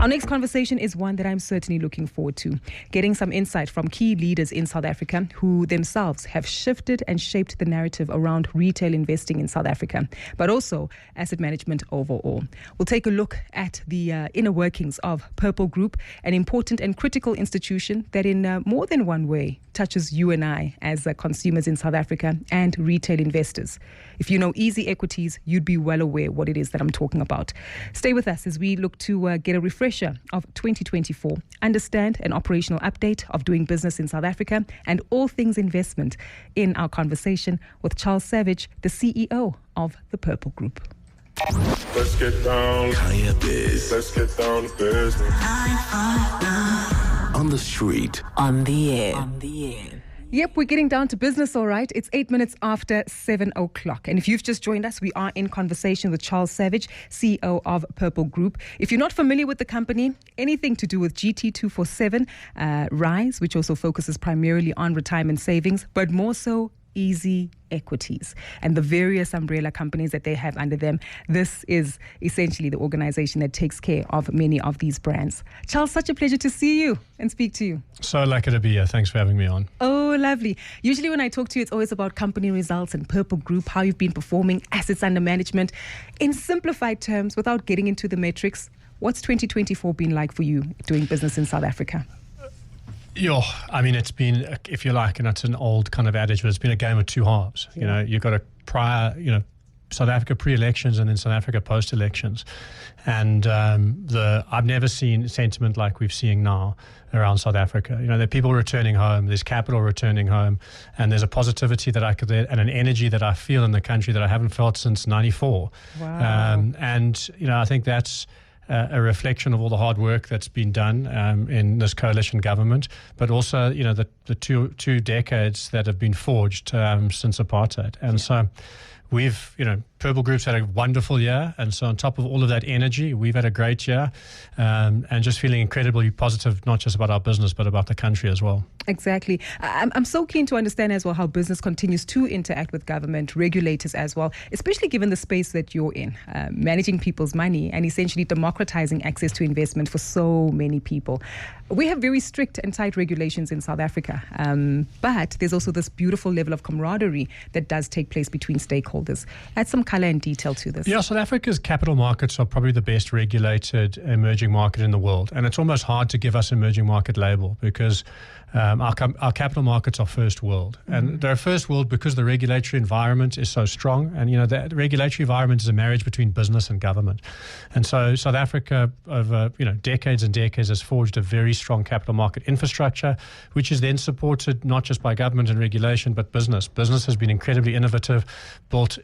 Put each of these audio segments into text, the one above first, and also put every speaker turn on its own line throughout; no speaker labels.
Our next conversation is one that I'm certainly looking forward to, getting some insight from key leaders in South Africa who themselves have shifted and shaped the narrative around retail investing in South Africa, but also asset management overall. We'll take a look at the inner workings of Purple Group, an important and critical institution that in more than one way touches you and I as consumers in South Africa and retail investors. If you know Easy Equities, you'd be well aware what it is that I'm talking about. Stay with us as we look to get a refresher of 2024, understand an operational update of doing business in South Africa, and all things investment in our conversation with Charles Savage, the CEO of the Purple Group.
Let's get down.
Kaya Biz.
Let's get down to business.
On the street.
On the air.
Yep, we're getting down to business, all right. It's 8 minutes after 7 o'clock. And if you've just joined us, we are in conversation with Charles Savage, CEO of Purple Group. If you're not familiar with the company, anything to do with GT247, Rise, which also focuses primarily on retirement savings, but more so Easy Equities and the various umbrella companies that they have under them. This is essentially the organization that takes care of many of these brands. Charles, such a pleasure to see you and speak to you.
So lucky to be here. Thanks for having me on.
Oh, lovely. Usually when I talk to you, it's always about company results and Purple Group, how you've been performing, assets under management. In simplified terms, without getting into the metrics, what's 2024 been like for you doing business in South Africa?
I mean, it's been, if you like, and it's an old kind of adage, but it's been a game of two halves. Yeah. You know, you've got a prior, South Africa pre-elections and then South Africa post-elections. And I've never seen sentiment like we're seeing now around South Africa. You know, there are people returning home, there's capital returning home, and there's a positivity that and an energy that I feel in the country that I haven't felt since 94.
Wow.
I think that's a reflection of all the hard work that's been done in this coalition government, but also, the two decades that have been forged since apartheid. And so we've, Purple Group's had a wonderful year. And so on top of all of that energy, we've had a great year and just feeling incredibly positive, not just about our business, but about the country as well.
Exactly. I'm so keen to understand as well how business continues to interact with government, regulators as well, especially given the space that you're in, managing people's money and essentially democratizing access to investment for so many people. We have very strict and tight regulations in South Africa, but there's also this beautiful level of camaraderie that does take place between stakeholders. Add some color and detail to this.
Yeah, South Africa's capital markets are probably the best regulated emerging market in the world. And it's almost hard to give us emerging market label because our capital markets are first world. And they're first world because the regulatory environment is so strong. And, the regulatory environment is a marriage between business and government. And so South Africa, over, decades and decades, has forged a very strong capital market infrastructure, which is then supported not just by government and regulation, but business. Business has been incredibly innovative, built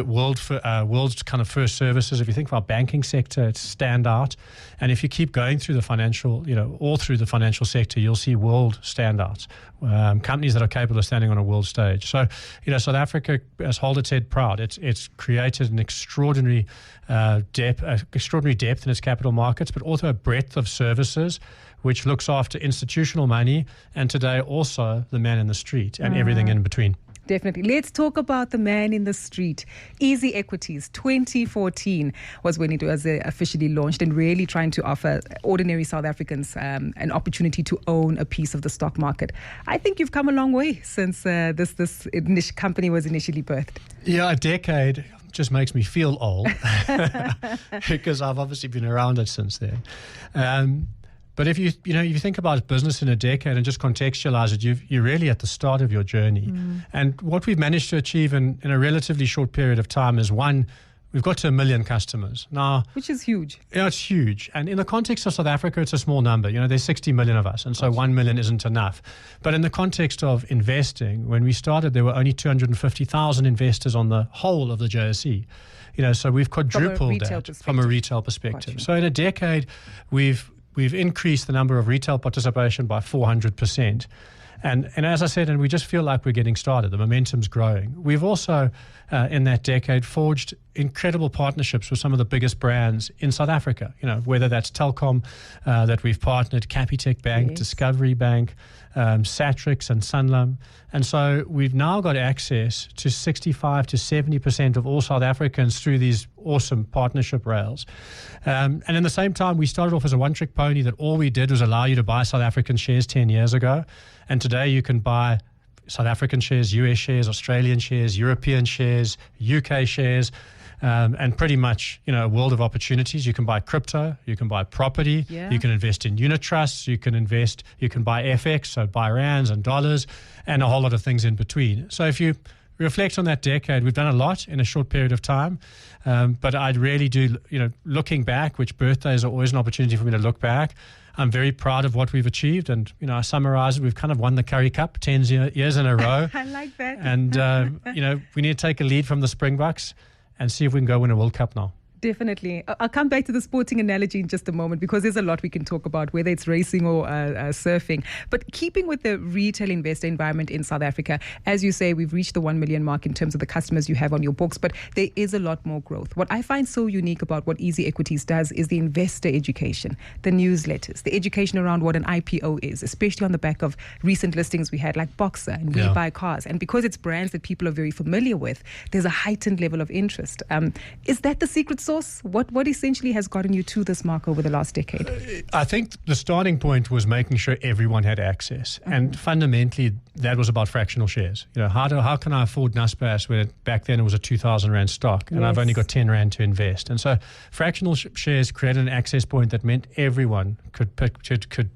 world's kind of first services. If you think of our banking sector, it's stand out. And if you keep going through the financial, all through the financial sector, you'll see world standouts, companies that are capable of standing on a world stage. So, South Africa has held its head proud. It's created an extraordinary depth in its capital markets, but also a breadth of services which looks after institutional money and today also the man in the street and everything in between.
Definitely. Let's talk about the man in the street. Easy Equities 2014 was when it was officially launched and really trying to offer ordinary South Africans an opportunity to own a piece of the stock market. I think you've come a long way since this company was initially birthed. Yeah,
a decade just makes me feel old because I've obviously been around it since then. But if you think about business in a decade and just contextualize it, you're really at the start of your journey. And what we've managed to achieve in a relatively short period of time is, one, we've got to 1 million customers. Now,
which is huge.
Yeah, it's huge. And in the context of South Africa, it's a small number. There's 60 million of us, and so 1 million isn't enough. But in the context of investing, when we started, there were only 250,000 investors on the whole of the JSE. So we've quadrupled that from a retail perspective. Gotcha. So in a decade, we've increased the number of retail participation by 400%. And as I said, and we just feel like we're getting started. The momentum's growing. We've also, in that decade, forged incredible partnerships with some of the biggest brands in South Africa. Whether that's Telkom, that we've partnered, Capitec Bank, yes, Discovery Bank, Satrix and Sanlam. And so we've now got access to 65 to 70% of all South Africans through these awesome partnership rails. And in the same time, we started off as a one-trick pony that all we did was allow you to buy South African shares 10 years ago. And today you can buy South African shares, US shares, Australian shares, European shares, UK shares, and pretty much, a world of opportunities. You can buy crypto, you can buy property, you can invest in unit trusts, you can buy FX, so buy rands and dollars, and a whole lot of things in between. So if you reflect on that decade, we've done a lot in a short period of time, but I'd really do, looking back, which birthdays are always an opportunity for me to look back. I'm very proud of what we've achieved, and I summarize it. We've kind of won the Curry Cup 10 years in a row.
I like that.
And we need to take a lead from the Springboks and see if we can go win a World Cup now.
Definitely. I'll come back to the sporting analogy in just a moment, because there's a lot we can talk about, whether it's racing or surfing. But keeping with the retail investor environment in South Africa, as you say, we've reached the 1 million mark in terms of the customers you have on your books, but there is a lot more growth. What I find so unique about what Easy Equities does is the investor education, the newsletters, the education around what an IPO is, especially on the back of recent listings we had like Boxer and We Buy Cars. And because it's brands that people are very familiar with, there's a heightened level of interest. Is that the secret sauce? What essentially has gotten you to this mark over the last decade?
I think the starting point was making sure everyone had access. And fundamentally, that was about fractional shares. How can I afford Naspers when back then it was a 2,000 Rand stock and I've only got 10 Rand to invest? And so fractional shares created an access point that meant everyone could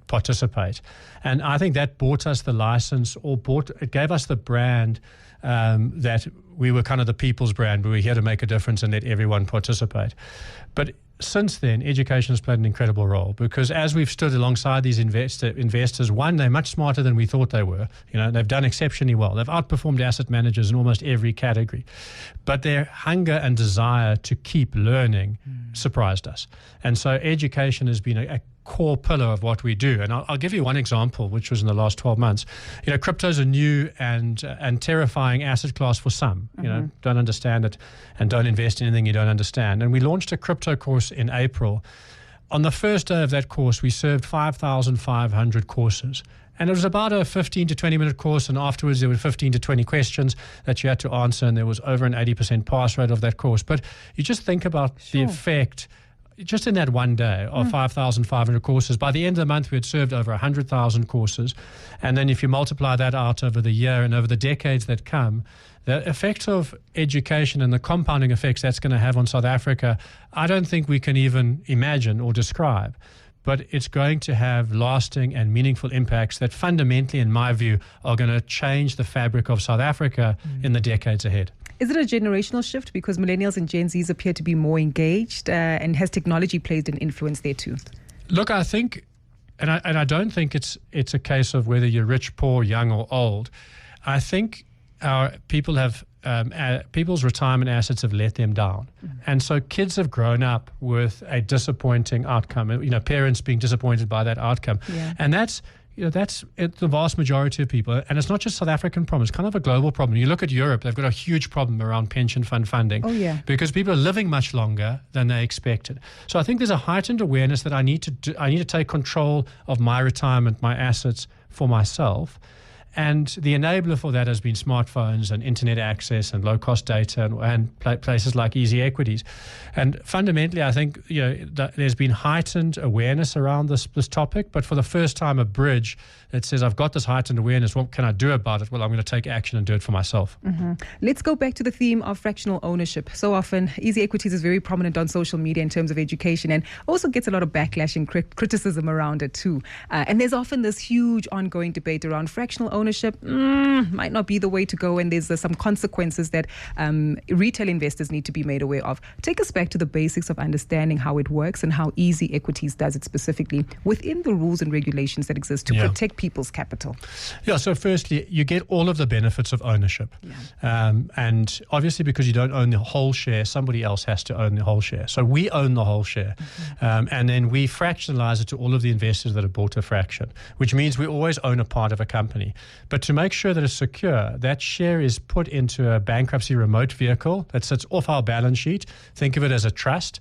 participate. And I think that bought us the license, it gave us the brand that we were kind of the people's brand. We were here to make a difference and let everyone participate. But since then, education has played an incredible role, because as we've stood alongside these investors, one, they're much smarter than we thought they were. They've done exceptionally well. They've outperformed asset managers in almost every category. But their hunger and desire to keep learning surprised us. And so education has been a core pillar of what we do. And I'll give you one example, which was in the last 12 months. Crypto is a new and terrifying asset class for some. Don't understand it and don't invest in anything you don't understand. And we launched a crypto course in April. On the first day of that course, we served 5,500 courses. And it was about a 15 to 20 minute course, and afterwards there were 15 to 20 questions that you had to answer, and there was over an 80% pass rate of that course. But you just think about the effect just in that one day of 5,500 courses. By the end of the month, we had served over 100,000 courses. And then if you multiply that out over the year and over the decades that come, the effect of education and the compounding effects that's going to have on South Africa, I don't think we can even imagine or describe. But it's going to have lasting and meaningful impacts that fundamentally, in my view, are going to change the fabric of South Africa in the decades ahead.
Is it a generational shift, because millennials and Gen Zs appear to be more engaged, and has technology played an influence there too?
Look, I think, and I don't think it's a case of whether you're rich, poor, young or old. I think our people have people's retirement assets have let them down. And so kids have grown up with a disappointing outcome, parents being disappointed by that outcome. And that's the vast majority of people. And it's not just South African problem, it's kind of a global problem. You look at Europe, they've got a huge problem around pension fund funding. Because people are living much longer than they expected. So I think there's a heightened awareness that I need to take control of my retirement, my assets for myself. And the enabler for that has been smartphones and internet access and low-cost data and places like Easy Equities. And fundamentally, I think there's been heightened awareness around this topic, but for the first time, a bridge that says, I've got this heightened awareness, what can I do about it? Well, I'm going to take action and do it for myself.
Let's go back to the theme of fractional ownership. So often, Easy Equities is very prominent on social media in terms of education, and also gets a lot of backlash and criticism around it too. And there's often this huge ongoing debate around fractional ownership. Might not be the way to go, and there's some consequences that retail investors need to be made aware of. Take us back to the basics of understanding how it works and how Easy Equities does it specifically within the rules and regulations that exist to protect people's capital.
So firstly, you get all of the benefits of ownership. And obviously, because you don't own the whole share, somebody else has to own the whole share. So we own the whole share. And then we fractionalize it to all of the investors that have bought a fraction, which means we always own a part of a company. But to make sure that it's secure, that share is put into a bankruptcy remote vehicle that sits off our balance sheet. Think of it as a trust.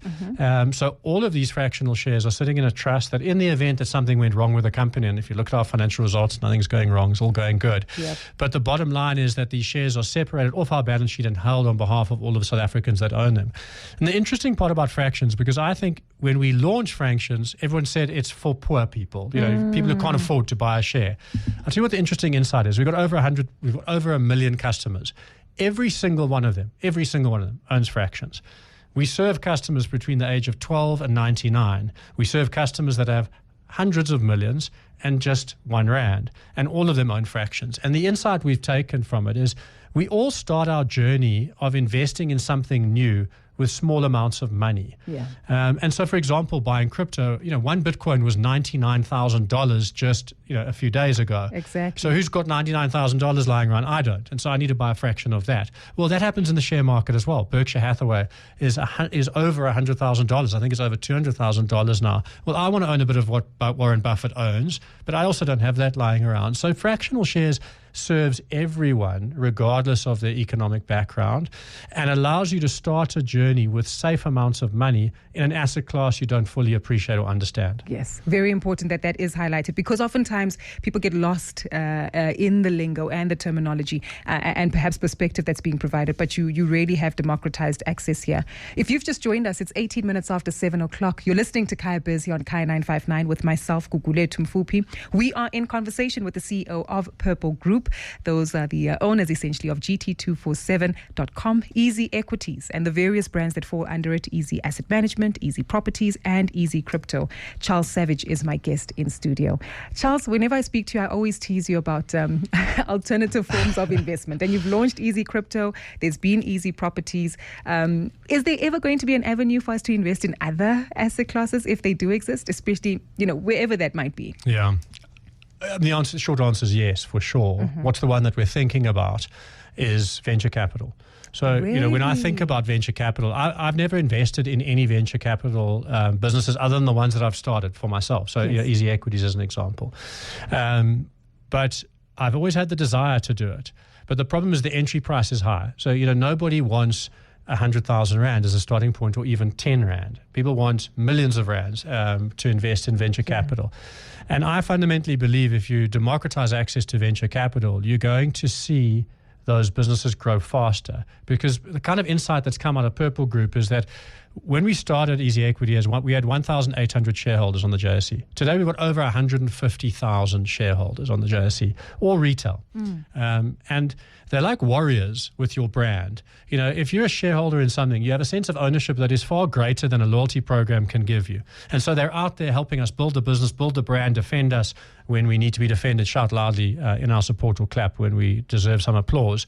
So all of these fractional shares are sitting in a trust that in the event that something went wrong with the company, and if you look at our financial results, nothing's going wrong, it's all going good.
Yep.
But the bottom line is that these shares are separated off our balance sheet and held on behalf of all of the South Africans that own them. And the interesting part about fractions, because I think when we launched fractions, everyone said it's for poor people, people who can't afford to buy a share. I'll tell you what the interesting insight is. We've got over 1 million customers. Every single one of them owns fractions. We serve customers between the age of 12 and 99. We serve customers that have hundreds of millions and just R1, and all of them own fractions. And the insight we've taken from it is we all start our journey of investing in something new with small amounts of money.
Yeah.
And so, for example, buying crypto, one Bitcoin was $99,000 just a few days ago.
Exactly.
So who's got $99,000 lying around? I don't. And so I need to buy a fraction of that. Well, that happens in the share market as well. Berkshire Hathaway is over $100,000. I think it's over $200,000 now. Well, I want to own a bit of what Warren Buffett owns, but I also don't have that lying around. So fractional shares serves everyone, regardless of their economic background, and allows you to start a journey with safe amounts of money in an asset class you don't fully appreciate or understand.
Yes, very important that is highlighted, because oftentimes people get lost in the lingo and the terminology and perhaps perspective that's being provided, but you really have democratized access here. If you've just joined us, it's 18 minutes after 7 o'clock. You're listening to Kaya Biz here on Kaya 959 with myself, Gugule Tumfupi. We are in conversation with the CEO of Purple Group. Those are the owners, essentially, of GT247.com, Easy Equities, and the various brands that fall under it: Easy Asset Management, Easy Properties, and Easy Crypto. Charles Savage is my guest in studio. Charles, whenever I speak to you, I always tease you about alternative forms of investment. And you've launched Easy Crypto. There's been Easy Properties. Is there ever going to be an avenue for us to invest in other asset classes, if they do exist, especially, wherever that might be?
Yeah. The short answer is yes, for sure. What's the one that we're thinking about is venture capital. So,
Really?
When I think about venture capital, I've never invested in any venture capital businesses other than the ones that I've started for myself. So,
Yes.
Easy Equities as an example. But I've always had the desire to do it. But the problem is the entry price is high. So, nobody wants 100,000 Rand as a starting point, or even 10 Rand. People want millions of Rands to invest in venture capital. And I fundamentally believe if you democratize access to venture capital, you're going to see those businesses grow faster. Because the kind of insight that's come out of Purple Group is that when we started Easy Equity, we had 1,800 shareholders on the JSE. Today, we've got over 150,000 shareholders on the JSE, all retail. And they're like warriors with your brand. If you're a shareholder in something, you have a sense of ownership that is far greater than a loyalty program can give you. And so they're out there helping us build the business, build the brand, defend us when we need to be defended, shout loudly in our support or clap when we deserve some applause.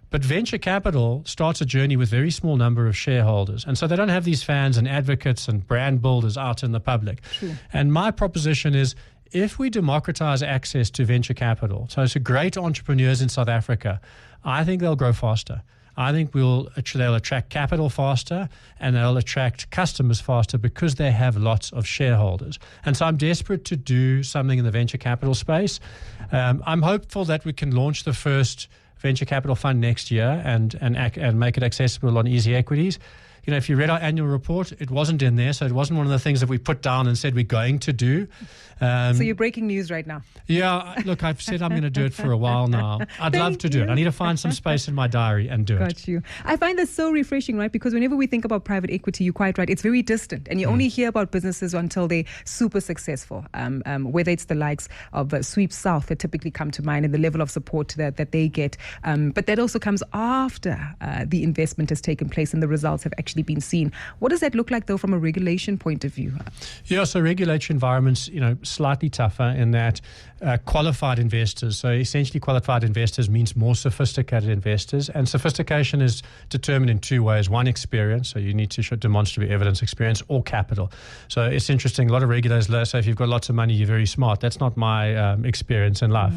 But venture capital starts a journey with very small number of shareholders. And so they don't have these fans and advocates and brand builders out in the public.
True.
And my proposition is, if we democratize access to venture capital, so to great entrepreneurs in South Africa, I think they'll grow faster. I think they'll attract capital faster, and they'll attract customers faster because they have lots of shareholders. And so I'm desperate to do something in the venture capital space. I'm hopeful that we can launch the first venture capital fund next year and make it accessible on Easy Equities. If you read our annual report, it wasn't in there, so it wasn't one of the things that we put down and said we're going to do.
So you're breaking news right now.
Yeah, look, I've said I'm going to do it for a while now. I'd love to do it. I need to find some space in my diary and do it.
Got you. I find this so refreshing, right? Because whenever we think about private equity, you're quite right, it's very distant. And you only hear about businesses until they're super successful. Whether it's the likes of Sweep South that typically come to mind and the level of support that they get. But that also comes after the investment has taken place and the results have actually been seen. What does that look like, though, from a regulation point of view?
Yeah, so regulatory environments, slightly tougher in that qualified investors. So essentially qualified investors means more sophisticated investors. And sophistication is determined in two ways. One, experience. So you need to show demonstrable evidence experience, or capital. So it's interesting. A lot of regulators say if you've got lots of money, you're very smart. That's not my experience in life.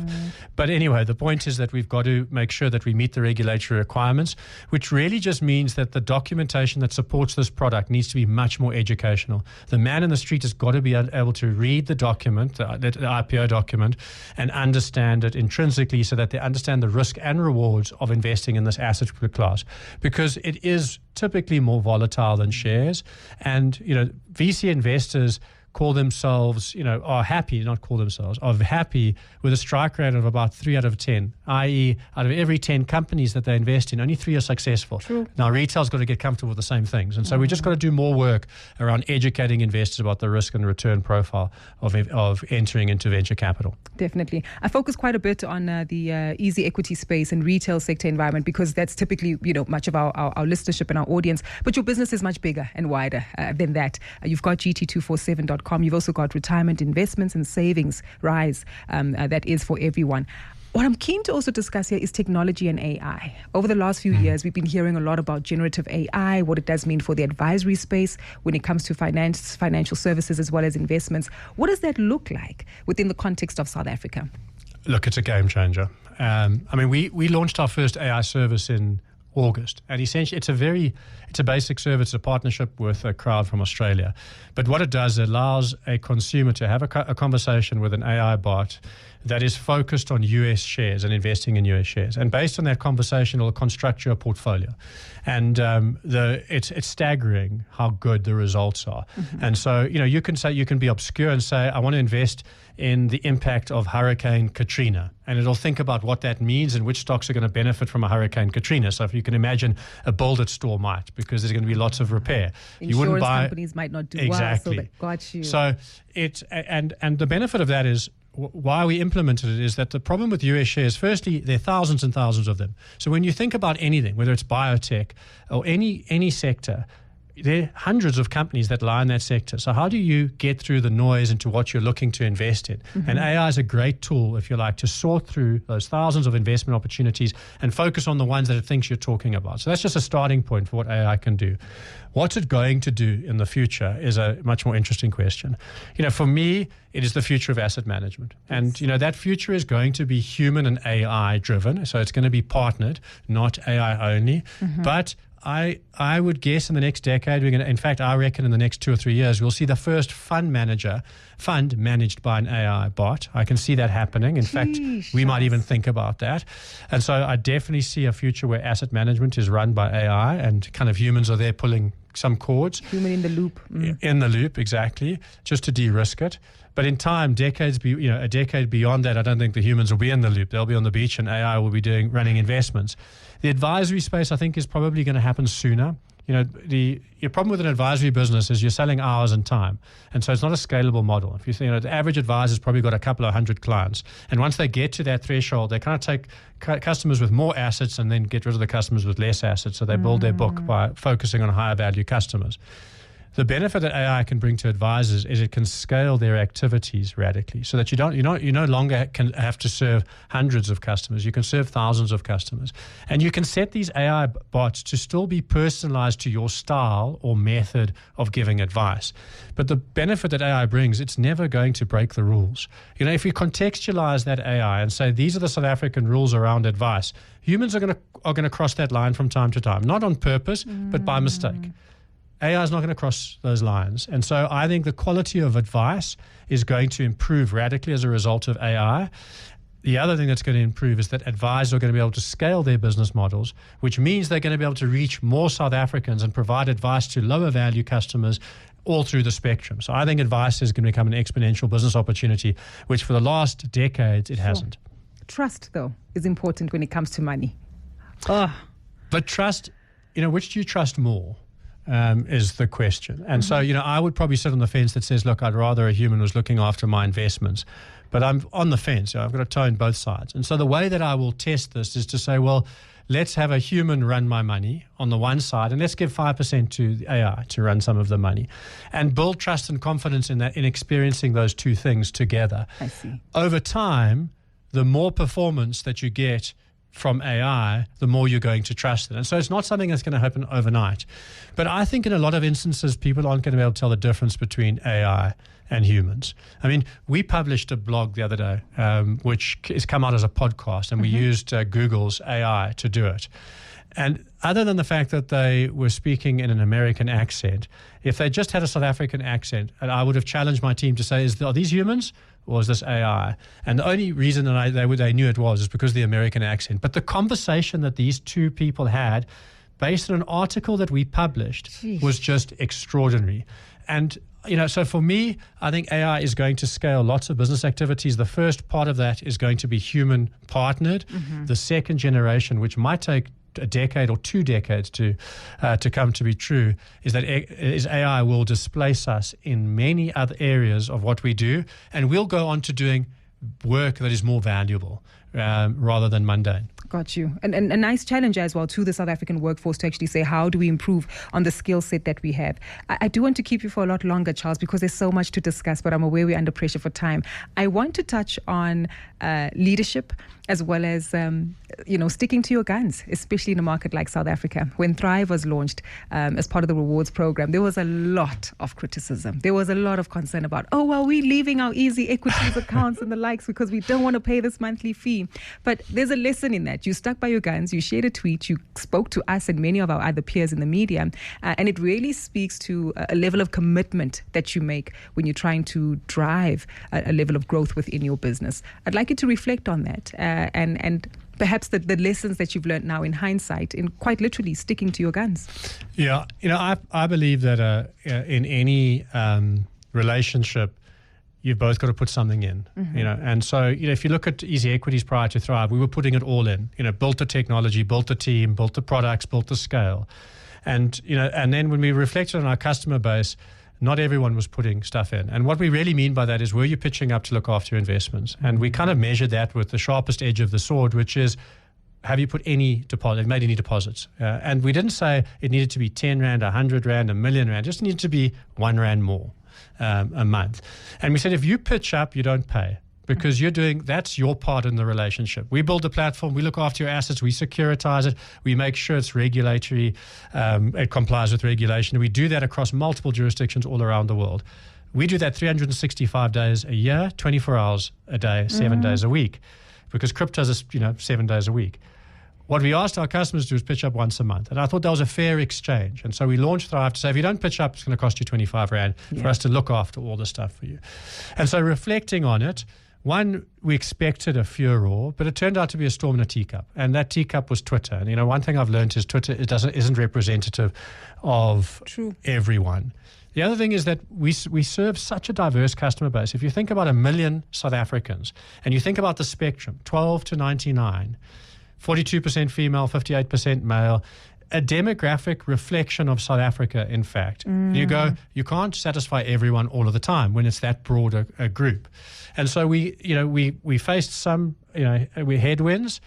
But anyway, the point is that we've got to make sure that we meet the regulatory requirements, which really just means that the documentation that that supports this product needs to be much more educational. The man in the street has got to be able to read the document, the IPO document, and understand it intrinsically so that they understand the risk and rewards of investing in this asset class, because it is typically more volatile than shares. And, VC investors are happy with a strike rate of about 3 out of 10, i.e. out of every 10 companies that they invest in, only 3 are successful. True. Now, retail's got to get comfortable with the same things. And so we just got to do more work around educating investors about the risk and return profile of entering into venture capital.
Definitely. I focus quite a bit on the easy equity space and retail sector environment, because that's typically, much of our listenership and our audience. But your business is much bigger and wider than that. You've got GT247.com. You've also got retirement investments and savings rise. That is for everyone. What I'm keen to also discuss here is technology and AI. Over the last few years, we've been hearing a lot about generative AI, what it does mean for the advisory space when it comes to finance, financial services, as well as investments. What does that look like within the context of South Africa?
Look, it's a game changer. We launched our first AI service in August, and essentially it's a basic service, it's a partnership with a crowd from Australia. But what it does, it allows a consumer to have a conversation with an AI bot that is focused on US shares and investing in US shares. And based on that conversation, it'll construct your portfolio. And it's staggering how good the results are. Mm-hmm. And so, you can be obscure and say, I want to invest in the impact of Hurricane Katrina. And it'll think about what that means and which stocks are going to benefit from a Hurricane Katrina. So if you can imagine, a build-it store might, because there's going to be lots of repair.
Insurance companies might not do
exactly.
well. So got you.
So and the benefit of that is, why we implemented it is that the problem with US shares, firstly, there are thousands and thousands of them. So when you think about anything, whether it's biotech or any sector, there are hundreds of companies that lie in that sector. So how do you get through the noise into what you're looking to invest in? Mm-hmm. And AI is a great tool, if you like, to sort through those thousands of investment opportunities and focus on the ones that it thinks you're talking about. So that's just a starting point for what AI can do. What's it going to do in the future is a much more interesting question. For me, it is the future of asset management. And, that future is going to be human and AI driven. So it's going to be partnered, not AI only. Mm-hmm. But I would guess in the next decade, I reckon in the next 2 or 3 years, we'll see the first fund managed by an AI bot. I can see that happening. In fact, we might even think about that. And so I definitely see a future where asset management is run by AI and kind of humans are there pulling some cords.
Human in the loop.
In the loop, exactly, just to de-risk it. But in time, a decade beyond that, I don't think the humans will be in the loop. They'll be on the beach and AI will be running investments. The advisory space, I think, is probably going to happen sooner. Your problem with an advisory business is you're selling hours and time. And so it's not a scalable model. If you think, the average advisor's probably got a couple of hundred clients. And once they get to that threshold, they kind of take customers with more assets and then get rid of the customers with less assets. So they build their book by focusing on higher value customers. The benefit that AI can bring to advisors is it can scale their activities radically, so that you no longer can have to serve hundreds of customers. You can serve thousands of customers, and you can set these AI bots to still be personalized to your style or method of giving advice. But the benefit that AI brings, it's never going to break the rules. If you contextualize that AI and say these are the South African rules around advice, humans are going to cross that line from time to time, not on purpose, but by mistake. AI is not going to cross those lines. And so I think the quality of advice is going to improve radically as a result of AI. The other thing that's going to improve is that advisors are going to be able to scale their business models, which means they're going to be able to reach more South Africans and provide advice to lower value customers all through the spectrum. So I think advice is going to become an exponential business opportunity, which for the last decades it hasn't.
Trust, though, is important when it comes to money.
But trust, which do you trust more? Is the question. And so, I would probably sit on the fence that says, look, I'd rather a human was looking after my investments. But I'm on the fence. I've got a toe in both sides. And so the way that I will test this is to say, well, let's have a human run my money on the one side, and let's give 5% to the AI to run some of the money, and build trust and confidence in that, in experiencing those two things together.
I see.
Over time, the more performance that you get from AI, the more you're going to trust it. And so it's not something that's going to happen overnight. But I think in a lot of instances, people aren't going to be able to tell the difference between AI and humans. I mean, we published a blog the other day, which has come out as a podcast, and we used Google's AI to do it. And other than the fact that they were speaking in an American accent, if they just had a South African accent, and I would have challenged my team to say, are these humans or is this AI? And the only reason that they knew it was because of the American accent. But the conversation that these two people had, based on an article that we published, was just extraordinary. And so for me, I think AI is going to scale lots of business activities. The first part of that is going to be human partnered. The second generation, which might take a decade or 2 decades to come to be true, is that AI will displace us in many other areas of what we do, and we'll go on to doing work that is more valuable rather than mundane.
Got you. And a nice challenge as well to the South African workforce to actually say, how do we improve on the skill set that we have? I do want to keep you for a lot longer, Charles, because there's so much to discuss, but I'm aware we're under pressure for time. I want to touch on leadership as well as, sticking to your guns, especially in a market like South Africa. When Thrive was launched as part of the rewards program, there was a lot of criticism. There was a lot of concern about, we're leaving our easy equities accounts and the likes because we don't want to pay this monthly fee. But there's a lesson in that. You stuck by your guns, you shared a tweet, you spoke to us and many of our other peers in the media, and it really speaks to a level of commitment that you make when you're trying to drive a level of growth within your business. I'd like you to reflect on that and perhaps the lessons that you've learned now in hindsight, in quite literally sticking to your guns.
Yeah, I believe that in any relationship, you've both got to put something in, and so, if you look at Easy Equities prior to Thrive, we were putting it all in, built the technology, built the team, built the products, built the scale. And, and then when we reflected on our customer base, not everyone was putting stuff in. And what we really mean by that is, were you pitching up to look after your investments? And we kind of measured that with the sharpest edge of the sword, which is, have you put any deposit, made any deposits? And we didn't say it needed to be 10 Rand, 100 Rand, R1 million, it just needed to be 1 Rand more a month. And we said, if you pitch up, you don't pay, because that's your part in the relationship. We build the platform, we look after your assets, we securitize it, we make sure it's regulatory, it complies with regulation. We do that across multiple jurisdictions all around the world. We do that 365 days a year, 24 hours a day, 7 days a week, because crypto is 7 days a week. What we asked our customers to do is pitch up once a month. And I thought that was a fair exchange. And so we launched Thrive to say, if you don't pitch up, it's going to cost you 25 Rand for us to look after all the stuff for you. And so reflecting on it, one, we expected a furore, but it turned out to be a storm in a teacup. And that teacup was Twitter. And, one thing I've learned is Twitter isn't representative of everyone. The other thing is that we serve such a diverse customer base. If you think about 1 million South Africans, and you think about the spectrum, 12 to 99, 42% female, 58% male, a demographic reflection of South Africa, in fact. You can't satisfy everyone all of the time when it's that broad a group. And so we faced some, headwinds,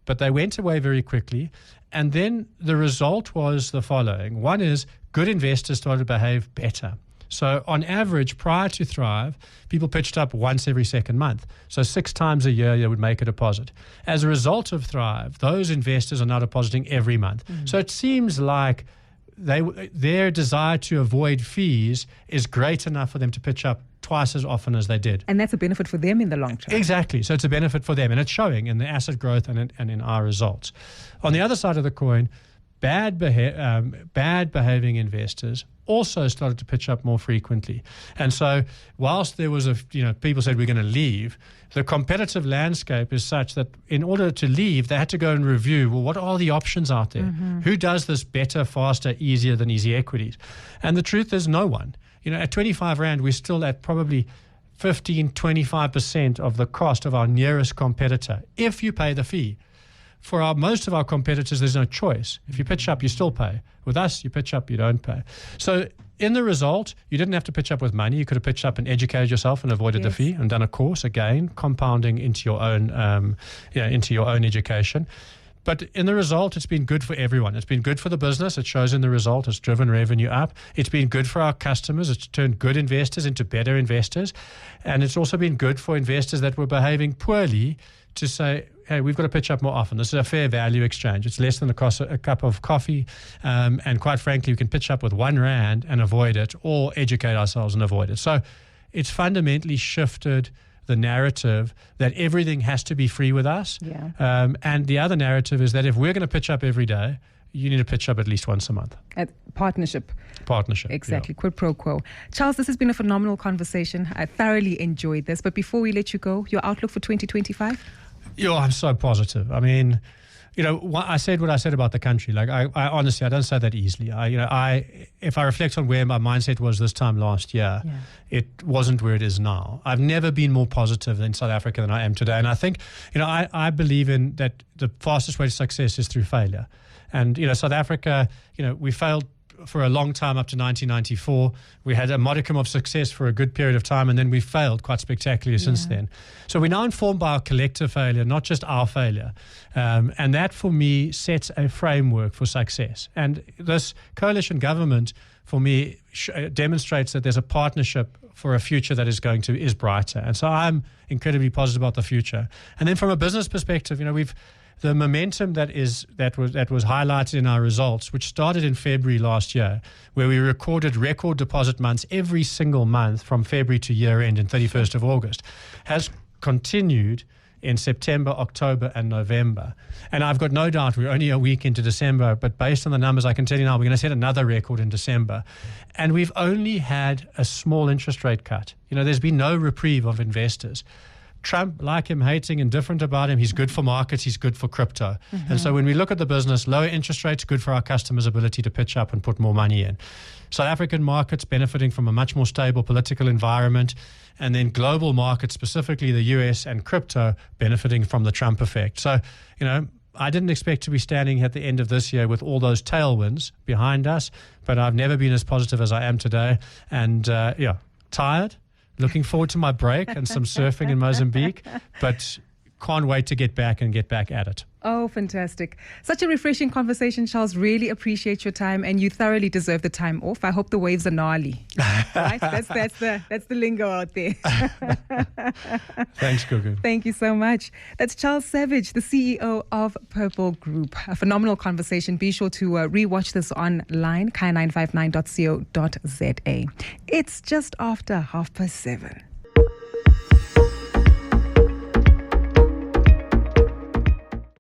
but they went away very quickly. And then the result was the following. One is, good investors started to behave better. So on average, prior to Thrive, people pitched up once every second month. So 6 times a year, they would make a deposit. As a result of Thrive, those investors are now depositing every month. So it seems like their desire to avoid fees is great enough for them to pitch up twice as often as they did.
And that's a benefit for them in the long term.
Exactly. So it's a benefit for them, and it's showing in the asset growth and in our results. On the other side of the coin, bad behaving investors also started to pitch up more frequently. And so whilst there was people said we're going to leave, the competitive landscape is such that in order to leave, they had to go and review, well, what are the options out there? Who does this better, faster, easier than Easy Equities? And the truth is, no one. At 25 Rand, we're still at probably 15, 25% of the cost of our nearest competitor, if you pay the fee. For most of our competitors, there's no choice. If you pitch up, you still pay. With us, you pitch up, you don't pay. So in the result, you didn't have to pitch up with money. You could have pitched up and educated yourself and avoided the fee and done a course, again, compounding into your own, education. But in the result, it's been good for everyone. It's been good for the business. It shows in the result. It's driven revenue up. It's been good for our customers. It's turned good investors into better investors. And it's also been good for investors that were behaving poorly to say, hey, we've got to pitch up more often. This is a fair value exchange. It's less than the cost of a cup of coffee. And quite frankly, we can pitch up with 1 Rand and avoid it, or educate ourselves and avoid it. So it's fundamentally shifted the narrative that everything has to be free with us. And the other narrative is that if we're going to pitch up every day, you need to pitch up at least once a month.
Partnership. Exactly.
Yeah.
Quid pro quo. Charles, this has been a phenomenal conversation. I thoroughly enjoyed this. But before we let you go, your outlook for 2025?
I'm so positive. I mean, I said what I said about the country. Like, I honestly, I don't say that easily. If I reflect on where my mindset was this time last year, it wasn't where it is now. I've never been more positive in South Africa than I am today. And I think, I believe in that the fastest way to success is through failure. And, South Africa, we failed for a long time up to 1994. We had a modicum of success for a good period of time, and then we failed quite spectacularly since then. So we're now informed by our collective failure, not just our failure. And that, for me, sets a framework for success. And this coalition government, for me, demonstrates that there's a partnership for a future that is brighter. And so I'm incredibly positive about the future. And then from a business perspective, the momentum that was highlighted in our results, which started in February last year, where we recorded record deposit months every single month from February to year end in 31st of August, has continued in September, October, and November. And I've got no doubt we're only a week into December, but based on the numbers I can tell you now, we're going to set another record in December. And we've only had a small interest rate cut. There's been no reprieve of investors. Trump, like him, hating, indifferent about him, he's good for markets, he's good for crypto. And so when we look at the business, lower interest rates, good for our customers' ability to pitch up and put more money in. South African markets benefiting from a much more stable political environment, and then global markets, specifically the US and crypto, benefiting from the Trump effect. So, I didn't expect to be standing at the end of this year with all those tailwinds behind us, but I've never been as positive as I am today. And, tired. Looking forward to my break and some surfing in Mozambique, but can't wait to get back at it.
Oh, fantastic. Such a refreshing conversation, Charles. Really appreciate your time, and you thoroughly deserve the time off. I hope the waves are gnarly. Right? That's the lingo out there.
Thanks, Gugu.
Thank you so much. That's Charles Savage, the CEO of Purple Group. A phenomenal conversation. Be sure to rewatch this online, kaya959.co.za. It's just after 7:30.